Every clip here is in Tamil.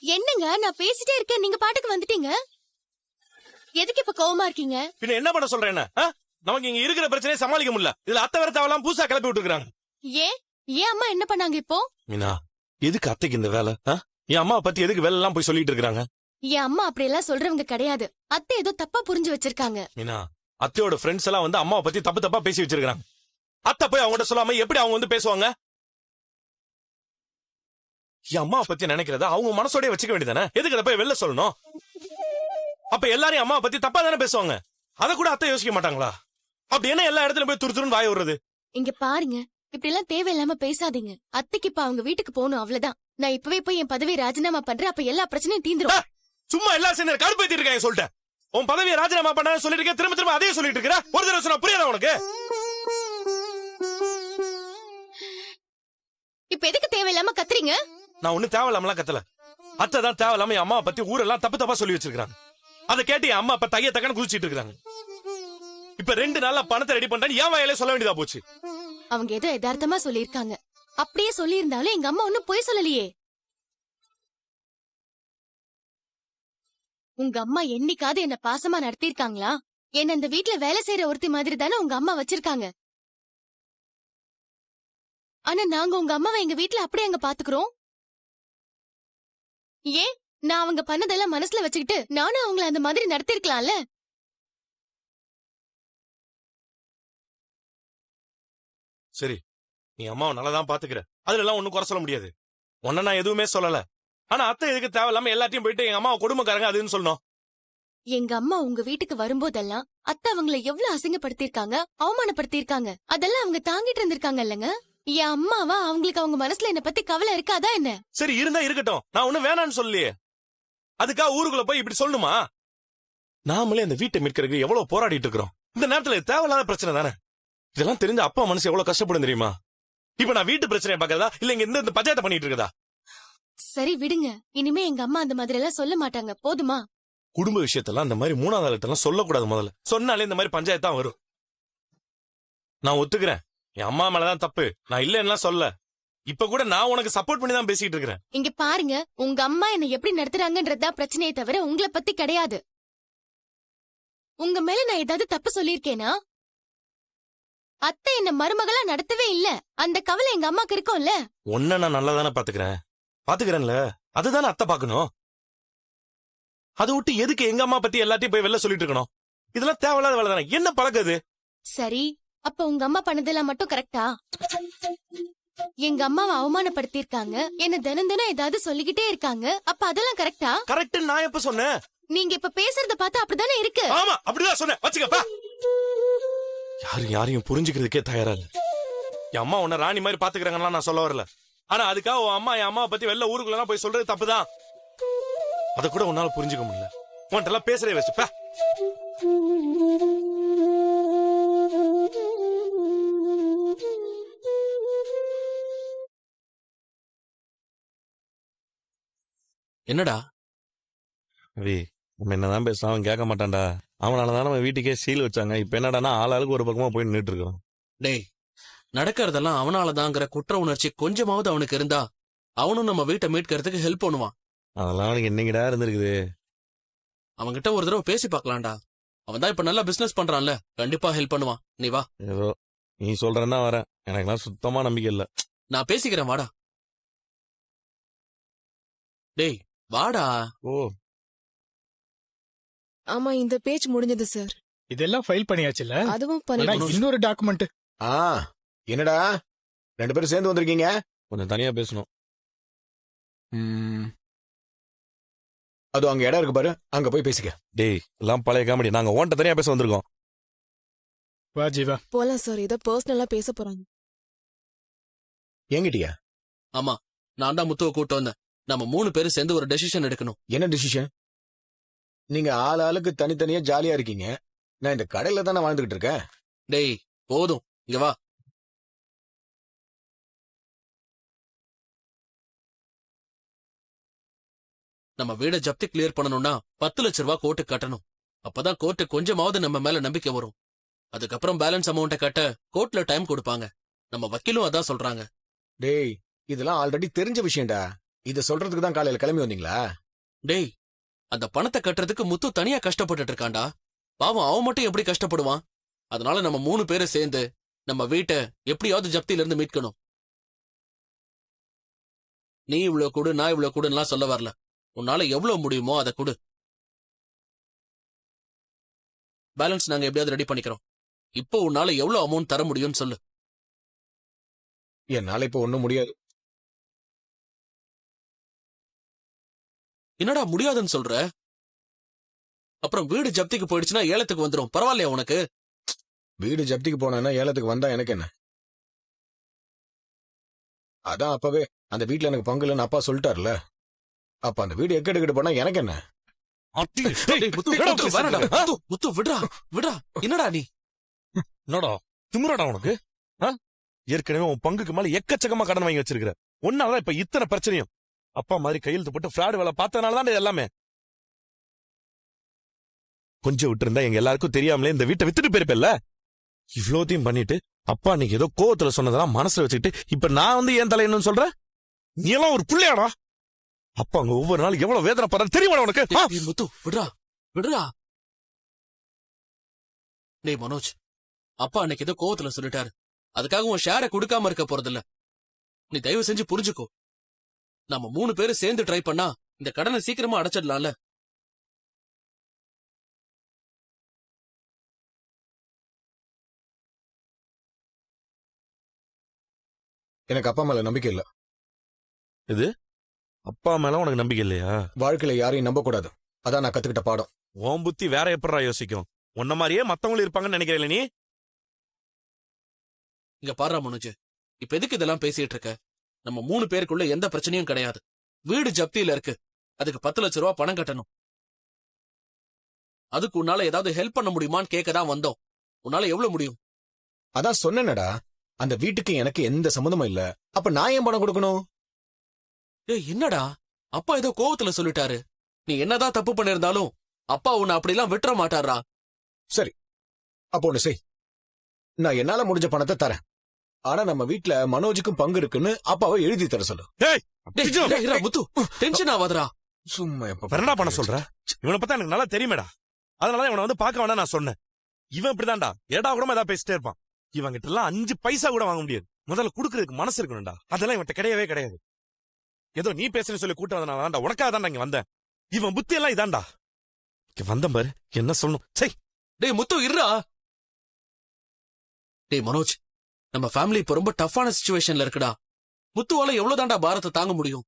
என்னங்க நான் பேசிட்டே இருக்கேன், நீங்க பாட்டுக்கு வந்துட்டீங்க. எதுக்கு இப்ப கோவமா இருக்கீங்க? பின்ன என்ன பண்ண சொல்றேன்? நமக்கு இங்க இருக்கிற பிரச்சனையை சமாளிக்க முடியல. இதுல அத்தை வேற தேவலாம் பூசா கிளப்பி விட்டுருக்காங்க. ஏன் ஏன் அம்மா என்ன பண்ணாங்க இப்போ? மீனா, எதுக்கு அத்தைக்கு இந்த வேலை? என் அம்மா பத்தி எதுக்கு வேலை எல்லாம் போய் சொல்லிட்டு இருக்காங்க? என் அம்மா அப்படி எல்லாம் சொல்றவங்க கிடையாது. அத்தை ஏதோ தப்பா புரிஞ்சு வச்சிருக்காங்க. மீனா, அத்தையோட ஃப்ரெண்ட்ஸ் எல்லாம் வந்து அம்மாவை பத்தி தப்பு தப்பா பேசி வச்சிருக்காங்க. அத்தை போய் அவங்ககிட்ட சொல்லாம எப்படி அவங்க வந்து பேசுவாங்க? என் அம்மாவை பத்தி நினைக்கிறத அவங்க மனசோடய வச்சுக்க வேண்டியதானே? எதுக்கு அதை போய் வெளில சொல்லணும்? அப்ப எல்லாரையும் அம்மாவை பத்தி தப்பா தானே பேசுவாங்க. அதை கூட அத்தை யோசிக்க மாட்டாங்களா? அப்படி என்ன எல்லா இடத்துல போய் துருத்துருன்னு வாய விடுறது? இங்க பாருங்க, இப்படி எல்லாம் தேவையில்லாம பேசாதீங்க. அத்தைக்கு இப்ப அவங்க வீட்டுக்கு போகணும், அவ்வளவுதான். நான் இப்பவே போய் என் பதவியை ராஜினாமா பண்றேன், அப்ப எல்லா பிரச்சனையும் தீந்துரும். சும்மா எல்லாரும் சேர்ந்து கடுப்பேத்தி இருக்காங்க சொல்லிட்டேன். உன் பதவியை ராஜினாமா பண்ண சொல்லிட்டு இருக்க, திரும்ப திரும்ப அதே சொல்லிட்டு இருக்கிற. ஒரு தடவை சொன்னா புரியாதா உனக்கு? இப்ப எதுக்கு தேவையில்லாம கத்துறீங்க? நான் ஒண்ணு தேவையில்லாமலாம் கத்தல. அத்தை தான் தேவையில்லாம என் அம்மாவை பத்தி ஊரெல்லாம் தப்பு தப்பா சொல்லி வச்சிருக்காங்க. அதை கேட்டு என் அம்மா அப்ப தைய தக்கன்னு குதிச்சிட்டு இருக்காங்க. இப்ப 2 நாள்ல பணத்தை ரெடி பண்றேன்னு என் வாயிலே சொல்ல வேண்டியதா போச்சு. அவங்க ஏதோ யதார்த்தமா சொல்லிருக்காங்க. அப்படியே சொல்லி இருந்தாலும் எங்க அம்மா ஒன்னும் பொய் சொல்லலையே. உங்க அம்மா என்னைக்காவது என்ன பாசமா நடத்திருக்காங்களா? என்ன இந்த வீட்டுல வேலை செய்யற ஒருத்தி மாதிரி தானே உங்க அம்மா வச்சிருக்காங்க. ஆனா நாங்க உங்க அம்மாவை எங்க வீட்டுல அப்படியே அங்க பாத்துக்கிறோம். ஏன் நான் அவங்க பண்ணதெல்லாம் மனசுல வச்சுக்கிட்டு நானும் அவங்கள அந்த மாதிரி நடத்திருக்கலாம்ல? சரி, நீ அம்மாவை நல்லாதான் பாத்துக்கிற, அதுல எல்லாம் ஒண்ணும் குறை சொல்ல முடியாது. உன்ன நான் எதுவுமே சொல்லல. ஆனா அத்தை எதுக்கு தேவையில்லாம எல்லாத்தையும் போயிட்டு எங்க அம்மாவை கொடுமைக்காரங்க அதுன்னு சொல்லணும்? எங்க அம்மா உங்க வீட்டுக்கு வரும்போதெல்லாம் அத்தை அவங்கள எவ்வளவு அசிங்கப்படுத்திருக்காங்க, அவமானப்படுத்திருக்காங்க. அதெல்லாம் அவங்க தாங்கிட்டு இருந்திருக்காங்க இல்லங்க. என் அம்மாவா அவங்களுக்கு அவங்க மனசுல என்ன பத்தி கவலை இருக்காதா என்ன? சரி, இருந்தா இருக்கட்டும். நான் ஒண்ணும் வேணான்னு சொல்லலையே. அதுக்காக ஊருக்குள்ள போய் இப்படி சொல்லணுமா? நாமளே அந்த வீட்டை மீட்கிறதுக்கு எவ்வளவு போராடிட்டு இருக்கிறோம். இந்த நேரத்துல தேவையில்லாத பிரச்சனை தானே. இதெல்லாம் தெரிஞ்ச அப்பா மனசு எவ்வளவு கஷ்டப்படும் தெரியுமா? இப்ப நான் வீட்டு பிரச்சனையை பாக்கிறதா இல்ல இங்க இந்த பஞ்சாயத்தை பண்ணிட்டு இருக்கதா? சரி விடுங்க, இனிமே எங்க அம்மா அந்த மாதிரி எல்லாம் சொல்ல மாட்டாங்க, போதுமா? குடும்ப விஷயத்தெல்லாம் இந்த மாதிரி 3வது ஆளுகிட்டலாம் சொல்லக்கூடாது. முதல்ல சொன்னாலே இந்த மாதிரி பஞ்சாயத்து தான் வரும். நான் ஒத்துக்கிறேன், என் அம்மா மேலதான் தப்பு, நான் இல்லன்னா சொல்ல. இப்ப கூட நான் உனக்கு சப்போர்ட் பண்ணி தான் பேசிட்டு இருக்கிறேன். இங்க பாருங்க, உங்க அம்மா என்ன எப்படி நடத்துறாங்கன்றதுதான் பிரச்சனையே தவிர உங்களை பத்தி கிடையாது. உங்க மேல நான் ஏதாவது தப்பு சொல்லிருக்கேனா? அத்தை என்ன மருமகளா நடத்தவே இல்ல, அந்த கவலை எங்க அம்மாக்கு இருக்கும்ல. உன்ன நான் நல்லா தானே பாத்துக்கிறேன்ல, அதுதானே அத்தை பாக்கணும். அதை விட்டு எதுக்கு எங்க அம்மா பத்தி எல்லாத்தையும் போய் வெளில சொல்லிட்டு இருக்கணும்? இதெல்லாம் தேவையில்லாத வேலை தானே. என்ன பழகுது? சரி, அப்ப உங்க அம்மா பண்ணதெல்லாம் மட்டும் கரெக்டா? எங்க அம்மாவை அவமானப்படுத்திருக்காங்க, என்ன தினம் தினம் ஏதாவது சொல்லிக்கிட்டே இருக்காங்க, அப்ப அதெல்லாம் கரெக்டா? கரெக்ட். நான் எப்ப சொன்னேன்? நீங்க இப்ப பேசுறத பார்த்தா அப்படிதானே இருக்கு. ஆமா, அப்படிதான் சொன்னேன். வச்சுக்கப்பா. யாரையும் புரிஞ்சுக்கிறதுக்கே தயாரா இல்ல. என் அம்மா உன்ன ராணி மாதிரி பாத்துக்கிறாங்கலாம் நான் சொல்ல வரல. ஆனா அதுக்காக உன் அம்மா என் அம்மாவை பத்தி வெளில ஊருக்குள்ள போய் சொல்றது தப்புதான். அத கூட உன்னால புரிஞ்சுக்க முடியல. உன்கிட்ட எல்லாம் பேசுறே வச்சுப்பா. என்னடா நம்ம என்னதான் பேசுறான், அவன் கேட்க மாட்டான்டா. அவனாலதான் நம்ம வீட்டுக்கே சீல் வச்சாங்க. இப்ப என்னடானா ஆளாளுக்கு ஒரு பக்கமா போய் நின்னுட்டு இருக்கோம். டேய், நடக்கிறதெல்லாம் அவனாலதாங்கிற குற்ற உணர்ச்சி கொஞ்சமாவது அவனுக்கு இருந்தா அவனும் நம்ம வீட்டை மீட்கிறதுக்கு ஹெல்ப் பண்ணுவான். அதெல்லாம் அவனுக்கு என்னைக்கிடா இருந்திருக்குது. அவன்கிட்ட ஒரு தடவை பேசி பாக்கலாம்டா. அவன் தான் இப்ப நல்லா பிசினஸ் பண்றான்ல, கண்டிப்பா ஹெல்ப் பண்ணுவான். நீ வா. ஏதோ நீ சொல்றேன்னா வரேன். எனக்குலாம் சுத்தமா நம்பிக்கை இல்ல. நான் பேசிக்கிறேன், வாடா. டேய் வாடா. ஓ ஆமா, இந்த பேஜ் முடிஞ்சது சார். இதெல்லாம் ஃபைல் பண்ணியாச்சுல? அதுவும் ஆனா இன்னொரு டாக்குமெண்ட். என்னடா 2 பேரும் சேர்ந்து வந்திருக்கீங்க? கொஞ்சம் தனியா பேசணும். அது அங்க இடம் இருக்கு பாரு, அங்க போய் பேசிக்க. டேய், எல்லாம் பழைய காமெடி. நாங்க ஓன்ட்ட தனியா பேச வந்திருக்கோம். வா ஜீவா. போலாம் சார், ஏதோ பர்சனலா பேச போறாங்க. என்கிட்டயா? ஆமா, நான் தான் முத்துவ கூட்டு வந்தேன். நம்ம 3 பேரும் சேர்ந்து ஒரு டெசிஷன் எடுக்கணும். என்ன டிசிஷன்? நீங்க ஆளுக்கு தனித்தனியா ஜாலியா இருக்கீங்க. நான் இந்த கடையில தானே வாழ்ந்துகிட்டு இருக்கேன். டேய் போதும், இங்க வா. நம்ம வீட ஜப்தி கிளியர் பண்ணணும்னா 10 லட்சம் ரூபாய் கோர்ட்டுக்கு கட்டணும். அப்பதான் கோர்ட்டு கொஞ்சமாவது நம்ம மேல நம்பிக்கை வரும். அதுக்கப்புறம் பேலன்ஸ் அமௌண்ட்டை கட்ட கோர்ட்ல டைம் கொடுப்பாங்க. நம்ம வக்கீலும் அதான் சொல்றாங்க. டேய், இதெல்லாம் ஆல்ரெடி தெரிஞ்ச விஷயம்டா. இத சொல்றதுக்கு தான் காலையில கிளம்பி வந்தீங்களா? டேய், அந்த பணத்தை கட்டுறதுக்கு முத்து தனியா கஷ்டப்பட்டுட்டு இருக்கான்டா. பாவம், அவன் மட்டும் எப்படி கஷ்டப்படுவான்? அதனால நம்ம 3 பேரும் சேர்ந்து நம்ம வீட்டை எப்படியாவது ஜப்தியில இருந்து மீட்கணும். நீ இவ்வளவு கொடு, நான் இவ்வளவு கொடுன்னா சொல்ல வரல. உன்னால எவ்வளவு முடியுமோ அதை கொடு. பேலன்ஸ் நாங்க எப்படியாவது ரெடி பண்ணிக்கிறோம். இப்போ உன்னால எவ்வளவு அமௌண்ட் தர முடியும்னு சொல்லு. என்னால இப்ப ஒண்ணும் முடியாது. என்னடா முடியாதுன்னு சொல்ற? அப்புறம் வீடு ஜப்திக்கு போயிடுச்சுன்னா ஏலத்துக்கு வந்துரும். பரவாயில்லையா உனக்கு? வீடு ஜப்திக்கு போனா ஏலத்துக்கு வந்தா எனக்கு என்ன? அதான் அப்பவே அந்த வீட்டுல எனக்கு பங்கு இல்லைன்னு அப்பா சொல்லிட்டாருல. அப்ப அந்த வீடு எக்கெடுக்கிட்டு போனா எனக்கு என்ன? டேய், முத்து, முத்து, வேணாம்டா. முத்து, முத்து, விட்றா விட்றா. என்னடா நீ? என்னடா திமிராடா உனக்கு? ஏற்கனவே உன் பங்குக்கு மேல எக்கச்சக்கமா கடன் வாங்கி வச்சிருக்கிற. ஒன்னாலதான் இப்ப இத்தனை பிரச்சனையும். அப்பா மாதிரி கையெழுத்து போட்டு ஃப்ராட் வேலை பார்த்தனாலதான் எல்லாமே. கொஞ்சம் விட்டு இருந்தா எங்க எல்லாருக்கும் தெரியாமலே இந்த வீட்டை வித்துட்டு போயிருப்பேல்ல. இவ்வளோத்தையும் பண்ணிட்டு அப்பா அன்னைக்கு ஏதோ கோவத்துல சொன்னதெல்லாம் மனசுல வச்சுக்கிட்டு இப்ப நான் வந்து ஏன் தலையணும்னு சொல்ற? நீ எல்லாம் ஒரு பிள்ளையாடா. அப்பா அங்க ஒவ்வொரு நாள் எவ்வளவு வேதனை பண்றாரு தெரியுமா உனக்கு? டேய், முத்து, விட்றா விட்றா. டேய் மனோஜ், அப்பா அன்னைக்கு ஏதோ கோவத்துல சொல்லிட்டாரு. அதுக்காக உன் ஷேரை கொடுக்காம இருக்க போறதில்ல. நீ தயவு செஞ்சு புரிஞ்சுக்கோ. நம்ம 3 பேரும் சேர்ந்து ட்ரை பண்ணா இந்த கடனை சீக்கிரமா அடைச்சிடலாம்ல. எனக்கு அப்பா மேல நம்பிக்கை இல்ல. இது அப்பா மேல உனக்கு நம்பிக்கை இல்லையா? வாழ்க்கையில யாரையும் நம்ப கூடாது. அதான் நான் கத்துக்கிட்ட பாடம். உன் புத்தி வேற எப்படா யோசிக்கும்? உன்ன மாதிரியே மத்தவங்களும் இருப்பாங்கன்னு நினைக்கிறேன் நீ. இங்க பாரு மனோஜ், இப்ப எதுக்கு இதெல்லாம் பேசிட்டு இருக்க? நம்ம 3 பேருக்குள்ள எந்த பிரச்சனையும் கிடையாது. வீடு ஜப்தியில இருக்கு. அதுக்கு 10 லட்சம் ரூபாய் பணம் கட்டணும். அதுக்கு உன்னால ஏதாவது ஹெல்ப் பண்ண முடியுமான்னு கேட்கதான் வந்தோம். உன்னால எவ்வளவு முடியும்? அதான் சொன்னேனடா, அந்த வீட்டுக்கு எனக்கு எந்த சம்மந்தமும் இல்ல. அப்ப நான் ஏன் பணம் கொடுக்கணும்? ஏய், என்னடா அப்பா ஏதோ கோவத்துல சொல்லிட்டாரு. நீ என்னதான் தப்பு பண்ணிருந்தாலும் அப்பா உன்னை அப்படிலாம் விட்டுற மாட்டாரா. சரி, அப்போ ஒண்ணு செய். நான் என்னால முடிஞ்ச பணத்தை தரேன். ஆனா நம்ம வீட்டுல மனோஜுக்கும் பங்கு இருக்குன்னு அப்பாவை எழுதி தர சொல்லு. டேய், இருடா முத்து, டென்ஷன் ஆகாதடா. சும்மா என்ன பண்ண சொல்ற? இவனை பத்தி எனக்கு நல்லா தெரியுமேடா. அதனால இவனை வந்து பார்க்க வேண்டாம் நான் சொன்னேன். இவன் இப்படிதான்டா ஏடா கூட ஏதாவது பேசிட்டே இருப்பான். இவன் கிட்ட எல்லாம் 5 பைசா கூட வாங்க முடியாது. முதல்ல குடுக்கறதுக்கு மனசு இருக்கணும்டா. அதெல்லாம் இவன்ட்ட கிடையவே கிடையாது. ஏதோ நீ பேசுறேன்னு சொல்லி கூட்டம் வந்தனாலதான்டா, உனக்காக தான் இங்க வந்தேன். இவன் புத்தி எல்லாம் இதான்டா. வந்தேன் பாரு, என்ன சொல்லணும்? சரி டேய் முத்து, இருடா. டேய் மனோஜ், நம்ம ஃபேமிலி இப்ப ரொம்ப டஃப்பான சிச்சுவேஷன்ல இருக்குடா. முத்துவால எவ்வளவுதான்டா பாரத்தை தாங்க முடியும்?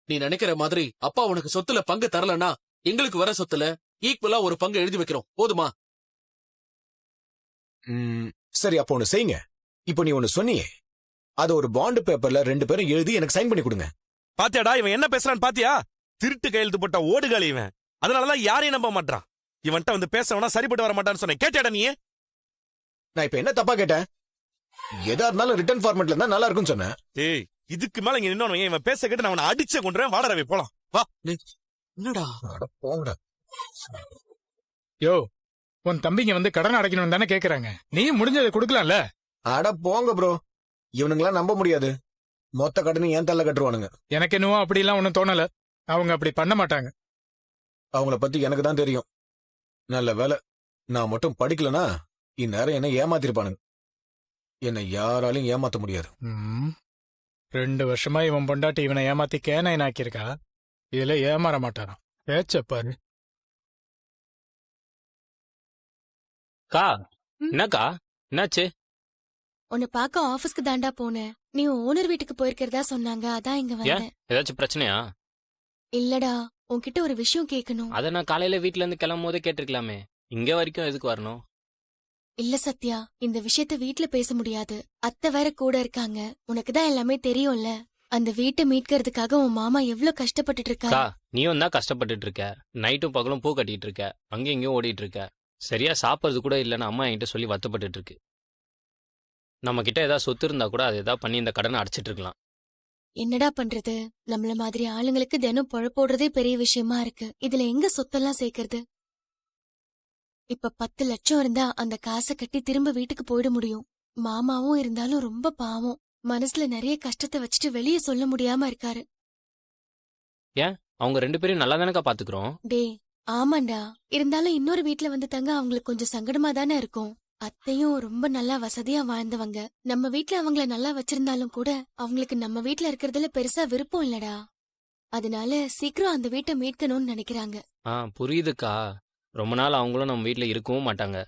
நீ நினைக்கிற மாதிரி அப்பா உனக்கு சொத்துல பங்கு தரலன்னா எங்களுக்கு வர சொத்துல ஈக்குவலா ஒரு பங்கு எழுதி வைக்கிறோம். போதுமா? சரி, அப்போ ஒண்ணு செய்யுங்க. இப்போ நீ ஒண்ணு சொன்னியே, அது ஒரு பாண்டு பேப்பர்ல 2 பேரும் எழுதி எனக்கு சைன் பண்ணி கொடுங்க. பாத்தியாடா இவன் என்ன பேசுறான்னு பாத்தியா? திருட்டு கையெழுத்து போட்ட ஓடுகாலி இவன். அதனாலதான் யாரையும் நம்ப மாட்டான். இவன்ட்ட வந்து பேசவனா சரிப்பட்டு வர மாட்டான்னு சொன்னேன். கேட்டியாடா நீ? நான் இப்ப என்ன தப்பா கேட்டேன்? எதா இருந்தாலும் ரிட்டர்ன் ஃபார்மேட்ல இருந்தா நல்லா இருக்கும்னு சொன்னேன். ஏய், இதுக்கு மேல இங்க நின்னவன் இவன் பேச கேட்டு நான் அவனை அடிச்சே கொண்டுறேன். வாடா ரவி, போலாம் வா. என்னடா? போங்கடா. யோ, உன் தம்பிங்க வந்து கடன் அடைக்கணும் தானே கேக்குறாங்க. நீ முடிஞ்சதை கொடுக்கலாம்ல. அட போங்க ப்ரோ, இவனுங்களாம் நம்ப முடியாது. மொத்த கடனையும் ஏன் தள்ள கட்டுருவானுங்க. எனக்கு என்னவோ அப்படிலாம் ஒன்னும் தோணல. அவங்க அப்படி பண்ண மாட்டாங்க. அவங்கள பத்தி எனக்கு தான் தெரியும். நல்ல வேலை நான் மட்டும் படிக்கலனா இந்நேரம் என்ன ஏமாத்திருப்பானுங்க. என்னை யாராலையும் ஏமாத்த முடியாது. 2 வருஷமா இவன் பொண்டாட்டி இவனை ஏமாத்தி கேனாயின் ஆக்கியிருக்கா. இதுல ஏமாற மாட்டாராம். பேச்சப்பாரு. கா, என்னக்கா என்னாச்சு? உன்னை பார்க்க ஆபீஸ்க்கு தாண்டா போனேன். நீ ஓனர் வீட்டுக்கு போயிருக்கிறதா சொன்னாங்க. அதான் இங்க வந்தேன். ஏதாச்சும் பிரச்சனையா? இல்லடா, உன்கிட்ட ஒரு விஷயம் கேட்கணும். அத நான் காலையில வீட்ல இருந்து கிளம்பும் போதே கேட்டிருக்கலாமே. இங்க வரைக்கும் எதுக்கு வரணும்? இல்ல சத்யா, இந்த விஷயத்த வீட்ல பேச முடியாது. அத்தை வேற கூட இருக்காங்க. உனக்குதான் எல்லாமே தெரியும்ல. அந்த வீட்டை மீட்கிறதுக்காக உன் மாமா எவ்வளவு கஷ்டப்பட்டுட்டு கா, இருக்கா. நீயும் தான் கஷ்டப்பட்டுட்டு இருக்க. நைட்டும் பகலும் பூ கட்டிட்டு இருக்க. அங்கேயும் இங்கேயும் ஓடிட்டு இருக்க. சரியா சாப்பிடுறது கூட இல்லைன்னு அம்மா என்கிட்ட சொல்லி வருத்தப்பட்டுட்டு இருக்கு. நம்ம கிட்ட ஏதாவது சொத்து இருந்தா கூட அதை ஏதாவது பண்ணி இந்த கடனை அடைச்சிட்டு இருக்கலாம். என்னடா பண்றது? நம்மள மாதிரி ஆளுங்களுக்கு தினம் பொழப்போடுறதே பெரிய விஷயமா இருக்கு. இதுல எங்க சொத்தெல்லாம் சேர்க்கறது? இப்ப 10 லட்சம் இருந்தா அந்த காசை கட்டி திரும்ப வீட்டுக்கு போயிட முடியும். மாமாவும் இருந்தாலும் ரொம்ப பாவம். மனசுல நிறைய கஷ்டத்தை வச்சுட்டு வெளியே சொல்ல முடியாம இருக்காரு. ஏன் அவங்க 2 பேரையும் நல்லா தானக்கா பாத்துக்கிறோம். டேய் ஆமாண்டா, இருந்தாலும் இன்னொரு வீட்ல வந்து தங்க அவங்களுக்கு கொஞ்சம் சங்கடமா தானே இருக்கும். அத்தையும் ரொம்ப நல்லா வசதியா வாழ்ந்தவங்க. நம்ம வீட்ல அவங்கள நல்லா வச்சிருந்தாலும் கூட அவங்களுக்கு நம்ம வீட்ல இருக்கிறதுல பெருசா விருப்பம் இல்லடா. அதனால சீக்கிரம் அந்த வீட்டை மீட்கணும்னு நினைக்கிறாங்க. புரியுதுக்கா. ரொம்ப நாள் அவங்களும் நம்ம வீட்ல இருக்கவும் மாட்டாங்க.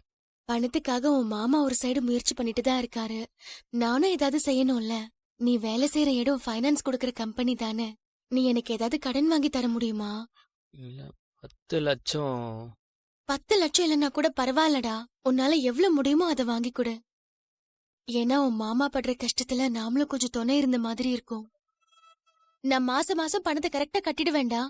பணத்துக்காக உன் மாமா ஒரு சைடு முயற்சி பண்ணிட்டு தான் இருக்காரு. நானும் ஏதாவது செய்யணும்ல. நீ வேலை செய்யற இடம் ஃபைனான்ஸ் கொடுக்கற கம்பெனி தானே. நீ எனக்கு ஏதாவது கடன் வாங்கி தர முடியுமா? இல்ல 10 லட்சம். 10 லட்சம் இல்லைன்னா கூட பரவாயில்லடா. உன்னால எவ்வளவு முடியுமோ அதை வாங்கி கொடு. ஏன்னா உன் மாமா படுற கஷ்டத்துல நாமளும் கொஞ்சம் துணை இருந்த மாதிரி இருக்கும். நான் மாசம் மாசம் பணத்தை கரெக்டா கட்டிடுவேண்டா.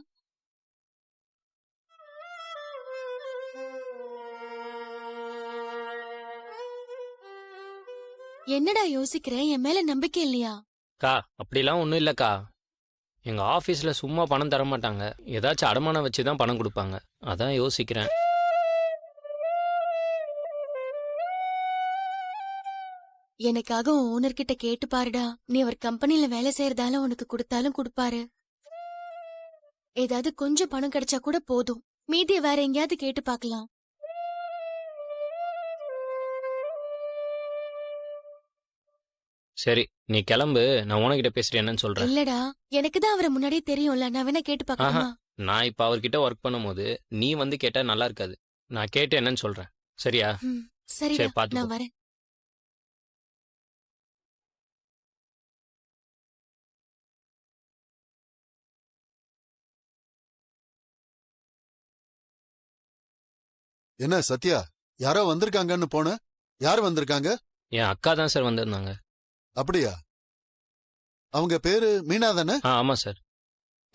என்னடா யோசிக்கிற? என் மேல நம்பிக்கை இல்லையா? அக்கா அப்படிலாம் ஒன்றும் இல்லைக்கா. எங்க ஆஃபீஸ்ல சும்மா பணம் தர மாட்டாங்க. ஏதாச்சும் அடமானம் வச்சு தான் பணம் கொடுப்பாங்க. அதான் யோசிக்கிறேன். எனக்காக உன் ஓனர் கிட்ட கேட்டு பாருடா. நீ அவர் கம்பெனில வேலை செய்யறதால உனக்கு கொடுத்தாலும் கொடுப்பாரு. ஏதாவது கொஞ்சம் பணம் கிடைச்சா கூட போதும். மீதியை வேற எங்கேயாவது கேட்டு பார்க்கலாம். சரி நீ கிளம்பு. நான் உனக்கிட்ட பேசிட்டு என்னன்னு சொல்றேன். இல்லடா, எனக்கு தான் அவரை முன்னாடியே தெரியும்ல. நான் வேணா கேட்டு பார்க்கணுமா? நான் இப்ப அவர்கிட்ட ஒர்க் பண்ணும்போது நீ வந்து கேட்டா நல்லா இருக்காது. நான் கேட்டு என்னன்னு சொல்றேன். சரியா? சரிடா, சரி, பாத்துக்கோ. நான் வரேன். என்ன சத்யா, யாரோ வந்திருக்காங்கன்னு போன? யார் வந்திருக்காங்க? என் அக்கா தான் சார் வந்திருந்தாங்க. அப்படியா? அவங்க பேரு மீனா தானே? ஆமா சார்.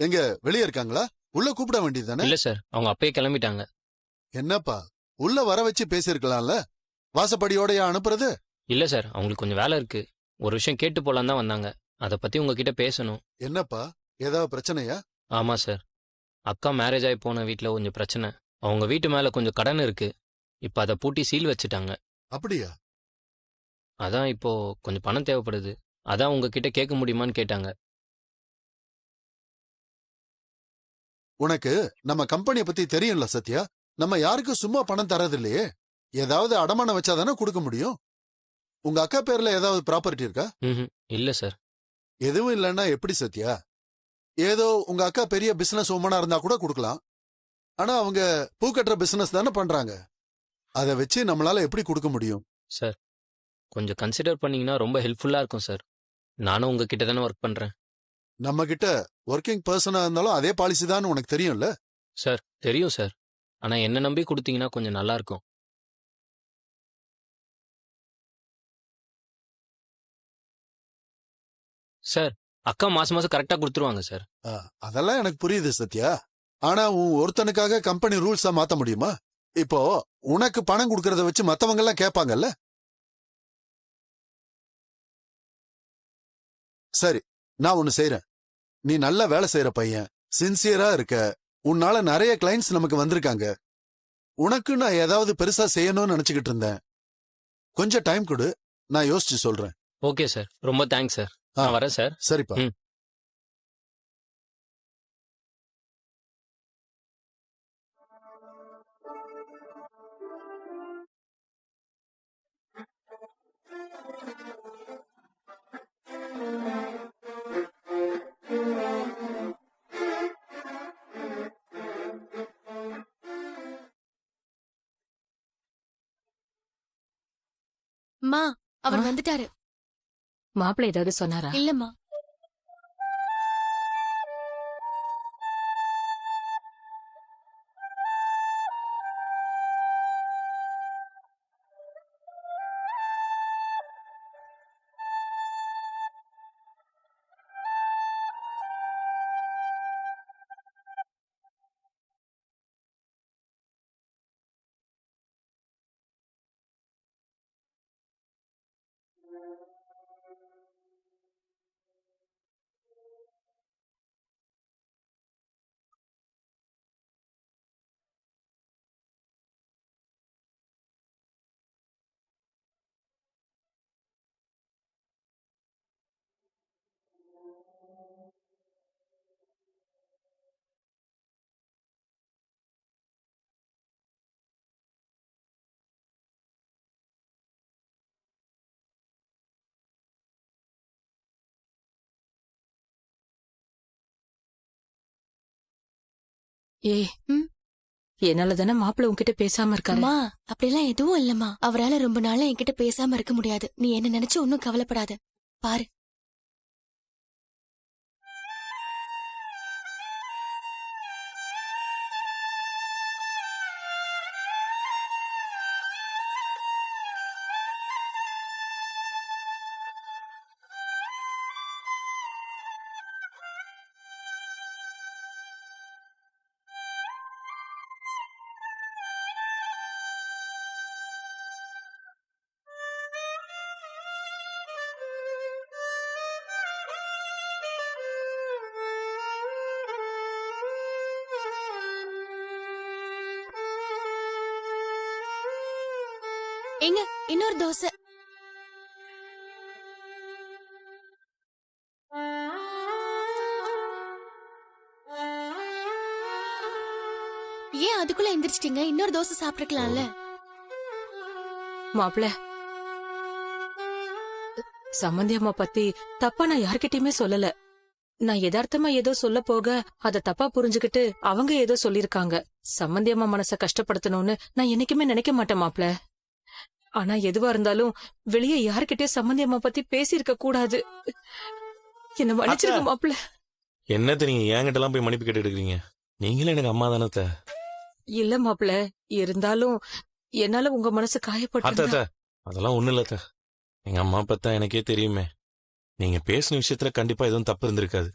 எங்க வெளியே இருக்காங்களா? உள்ள கூப்பிட வேண்டியது தானே? இல்ல சார், அவங்க அப்பயே கிளம்பிட்டாங்க. என்னப்பா, உள்ள வர வச்சு பேசிருக்கலாம்ல? வாசப்படியோடயா அனுப்புறது? இல்ல சார், அவங்களுக்கு கொஞ்சம் வேலை இருக்கு. ஒரு விஷயம் கேட்டு போலாம் தான் வந்தாங்க. அத பத்தி உங்ககிட்ட பேசணும். என்னப்பா, ஏதாவது பிரச்சனையா? ஆமா சார், அக்கா மேரேஜ் ஆகி போன வீட்ல கொஞ்சம் பிரச்சனை. அவங்க வீட்டு மேல கொஞ்சம் கடன் இருக்கு. இப்ப அதை பூட்டி சீல் வச்சுட்டாங்க. அப்படியா? அதான் இப்போ கொஞ்சம் பணம் தேவைப்படுது. அதான் உங்ககிட்ட கேட்க முடியுமான்னு கேட்டாங்க. உனக்கு நம்ம கம்பெனியை பத்தி தெரியும்ல சத்யா? நம்ம யாருக்கும் சும்மா பணம் தரது இல்லையே. ஏதாவது அடமானம் வச்சாதானே கொடுக்க முடியும். உங்க அக்கா பேர்ல ஏதாவது ப்ராப்பர்ட்டி இருக்கா? இல்ல சார். எதுவும் இல்லைன்னா எப்படி சத்யா? ஏதோ உங்க அக்கா பெரிய பிசினஸ் உமனா இருந்தா கூட கொடுக்கலாம். ஆனா அவங்க பூ கட்டுற பிசினஸ் தானே பண்றாங்க. அதை வச்சு நம்மளால எப்படி கொடுக்க முடியும்? சார், கொஞ்சம் கன்சிடர் பண்ணீங்கன்னா ரொம்ப ஹெல்ப்ஃபுல்லா இருக்கும் சார். நானும் உங்ககிட்ட தானே ஒர்க் பண்றேன். நம்ம கிட்ட ஒர்க்கிங் பர்சனா இருந்தாலும் அதே பாலிசி தான் உனக்கு தெரியும்ல? சார் தெரியும் சார். ஆனா என்ன நம்பி கொடுத்தீங்கன்னா கொஞ்சம் நல்லா இருக்கும். சார், அக்கா மாசம் மாசம் கரெக்டா கொடுத்துருவாங்க சார். அதெல்லாம் எனக்கு புரியுது சத்யா. ஆனா உன் ஒருத்தனுக்காக கம்பெனி ரூல்ஸா மாத்த முடியுமா? இப்போ உனக்கு பணம் கொடுக்கறத வச்சு மத்தவங்க எல்லாம் கேட்பாங்கல்ல? சரி, நான் ஒன்னு செய்யறேன். நீ நல்ல வேலை செய்யற பையன், சின்சியரா இருக்க. உன்னால நிறைய கிளைண்ட்ஸ் நமக்கு வந்திருக்காங்க. உனக்கு நான் ஏதாவது பெருசா செய்யணும்னு நினைச்சுக்கிட்டு இருந்தேன். கொஞ்சம் டைம் கொடு, நான் யோசிச்சு சொல்றேன். ஓகே சார், ரொம்ப தேங்க்ஸ் சார். நான் வரேன் சார். சரிப்பா. மா, அவர் வந்துட்டாரு. மாப்பிள்ளை ஏதாவது சொன்னாரா? இல்லம்மா. ஏய் ம்? என்னால தானே மாப்பிள்ள உன்கிட்ட பேசாம இருக்காரு. அம்மா அப்படிலாம் எதுவும் இல்லம்மா. அவரால ரொம்ப நாளா என்கிட்ட பேசாம இருக்க முடியாது. நீ என்ன நினைச்சு ஒன்னும் கவலைப்படாத. பாரு. எங்க இன்னொரு தோசை. ஏன் அதுக்குள்ள எந்திரிச்சிட்டீங்க? இன்னொரு தோசை சாப்பிட்டுக்கலாம்ல. மாப்பிள்ள சம்மந்தி அம்மா பத்தி தப்பா நான் யார்கிட்டயுமே சொல்லல. நான் யதார்த்தமா ஏதோ சொல்ல போக அத தப்பா புரிஞ்சுகிட்டு அவங்க ஏதோ சொல்லிருக்காங்க. சம்மந்தி அம்மா மனச கஷ்டப்படுத்தணும்னு நான் என்னைக்குமே நினைக்க மாட்டேன் மாப்பிள்ள. ஆனா எதுவா இருந்தாலும் வெளியே யார்கிட்டயும் சம்மந்தி அம்மா பத்தி பேசியிருக்க கூடாது. என்ன மன்னிச்சிருக்க மாப்பிள்ள. என்னத்த நீங்க என்கிட்ட எல்லாம் போய் மன்னிப்பு கேட்டு எடுக்கிறீங்க? நீங்களே எனக்கு அம்மா தானே. இல்ல மாப்பிள்ள, இருந்தாலும் என்னால உங்க மனசு அத்த காயப்பட்டு. அதெல்லாம் ஒண்ணு இல்ல. எங்க அம்மா பத்தா எனக்கே தெரியுமே. நீங்க பேசின விஷயத்துல கண்டிப்பா எதுவும் தப்பு இருந்திருக்காது.